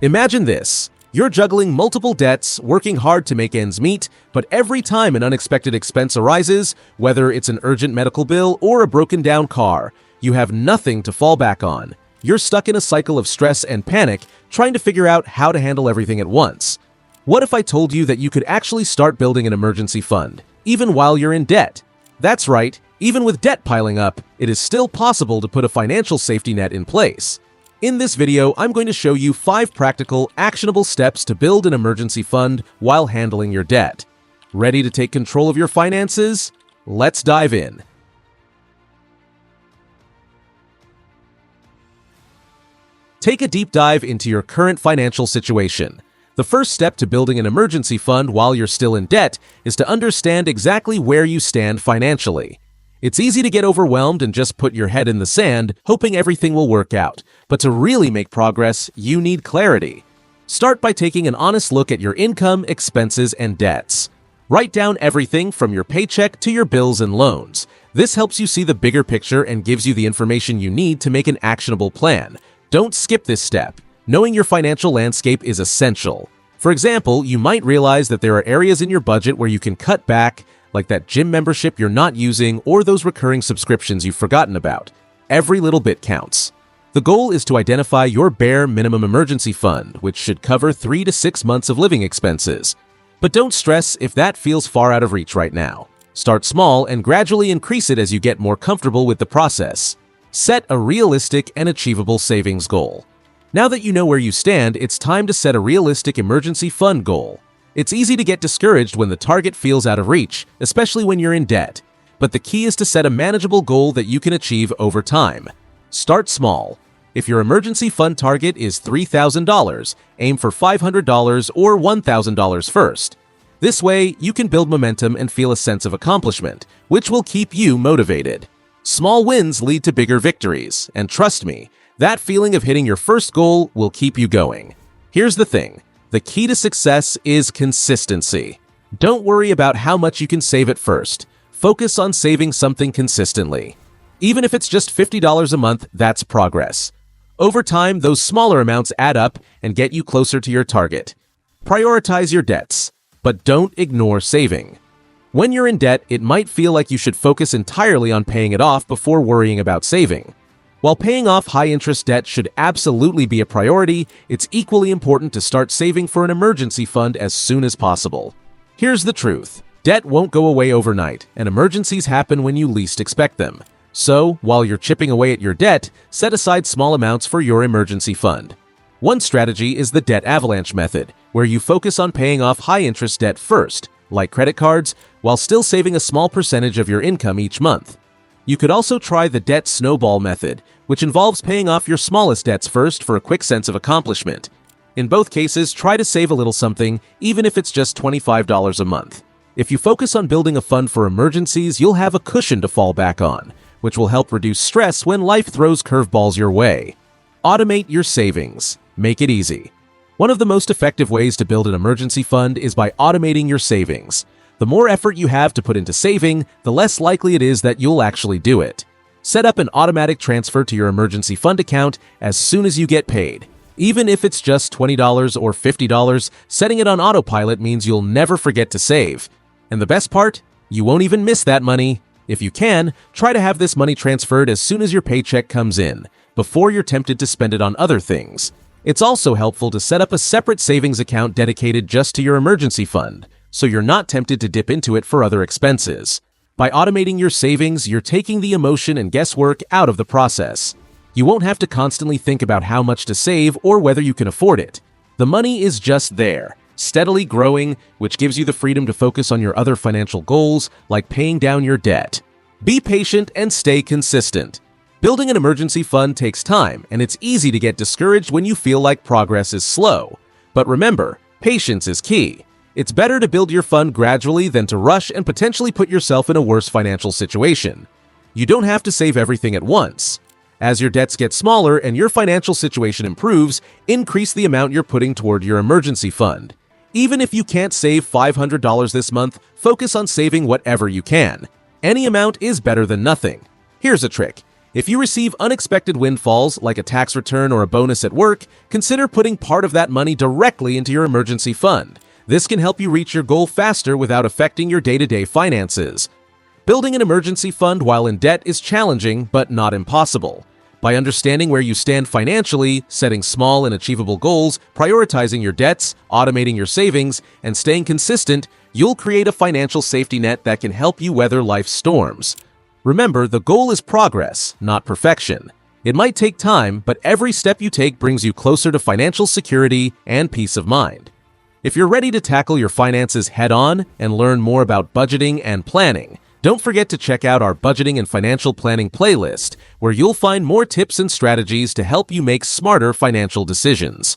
Imagine this. You're juggling multiple debts, working hard to make ends meet, but every time an unexpected expense arises, whether it's an urgent medical bill or a broken-down car, you have nothing to fall back on. You're stuck in a cycle of stress and panic, trying to figure out how to handle everything at once. What if I told you that you could actually start building an emergency fund, even while you're in debt? That's right, even with debt piling up, it is still possible to put a financial safety net in place. In this video, I'm going to show you 5 practical, actionable steps to build an emergency fund while handling your debt. Ready to take control of your finances? Let's dive in. Take a deep dive into your current financial situation. The first step to building an emergency fund while you're still in debt is to understand exactly where you stand financially. It's easy to get overwhelmed and just put your head in the sand, hoping everything will work out. But to really make progress, you need clarity. Start by taking an honest look at your income, expenses, and debts. Write down everything from your paycheck to your bills and loans. This helps you see the bigger picture and gives you the information you need to make an actionable plan. Don't skip this step. Knowing your financial landscape is essential. For example, you might realize that there are areas in your budget where you can cut back, like that gym membership you're not using or those recurring subscriptions you've forgotten about. Every little bit counts. The goal is to identify your bare minimum emergency fund, which should cover 3 to 6 months of living expenses. But don't stress if that feels far out of reach right now. Start small and gradually increase it as you get more comfortable with the process. Set a realistic and achievable savings goal. Now that you know where you stand, it's time to set a realistic emergency fund goal. It's easy to get discouraged when the target feels out of reach, especially when you're in debt. But the key is to set a manageable goal that you can achieve over time. Start small. If your emergency fund target is $3,000, aim for $500 or $1,000 first. This way, you can build momentum and feel a sense of accomplishment, which will keep you motivated. Small wins lead to bigger victories, and trust me, that feeling of hitting your first goal will keep you going. Here's the thing. The key to success is consistency. Don't worry about how much you can save at first. Focus on saving something consistently. Even if it's just $50 a month, that's progress. Over time, those smaller amounts add up and get you closer to your target. Prioritize your debts, but don't ignore saving. When you're in debt, it might feel like you should focus entirely on paying it off before worrying about saving. While paying off high-interest debt should absolutely be a priority, it's equally important to start saving for an emergency fund as soon as possible. Here's the truth. Debt won't go away overnight, and emergencies happen when you least expect them. So, while you're chipping away at your debt, set aside small amounts for your emergency fund. One strategy is the debt avalanche method, where you focus on paying off high-interest debt first, like credit cards, while still saving a small percentage of your income each month. You could also try the debt snowball method, which involves paying off your smallest debts first for a quick sense of accomplishment. In both cases, try to save a little something, even if it's just $25 a month. If you focus on building a fund for emergencies, you'll have a cushion to fall back on, which will help reduce stress when life throws curveballs your way. Automate your savings. Make it easy. One of the most effective ways to build an emergency fund is by automating your savings. The more effort you have to put into saving, the less likely it is that you'll actually do it. Set up an automatic transfer to your emergency fund account as soon as you get paid. Even if it's just $20 or $50, setting it on autopilot means you'll never forget to save. And the best part? You won't even miss that money. If you can, try to have this money transferred as soon as your paycheck comes in, before you're tempted to spend it on other things. It's also helpful to set up a separate savings account dedicated just to your emergency fund, so you're not tempted to dip into it for other expenses. By automating your savings, you're taking the emotion and guesswork out of the process. You won't have to constantly think about how much to save or whether you can afford it. The money is just there, steadily growing, which gives you the freedom to focus on your other financial goals, like paying down your debt. Be patient and stay consistent. Building an emergency fund takes time, and it's easy to get discouraged when you feel like progress is slow. But remember, patience is key. It's better to build your fund gradually than to rush and potentially put yourself in a worse financial situation. You don't have to save everything at once. As your debts get smaller and your financial situation improves, increase the amount you're putting toward your emergency fund. Even if you can't save $500 this month, focus on saving whatever you can. Any amount is better than nothing. Here's a trick. If you receive unexpected windfalls, like a tax return or a bonus at work, consider putting part of that money directly into your emergency fund. This can help you reach your goal faster without affecting your day-to-day finances. Building an emergency fund while in debt is challenging, but not impossible. By understanding where you stand financially, setting small and achievable goals, prioritizing your debts, automating your savings, and staying consistent, you'll create a financial safety net that can help you weather life's storms. Remember, the goal is progress, not perfection. It might take time, but every step you take brings you closer to financial security and peace of mind. If you're ready to tackle your finances head-on and learn more about budgeting and planning, don't forget to check out our budgeting and financial planning playlist, where you'll find more tips and strategies to help you make smarter financial decisions.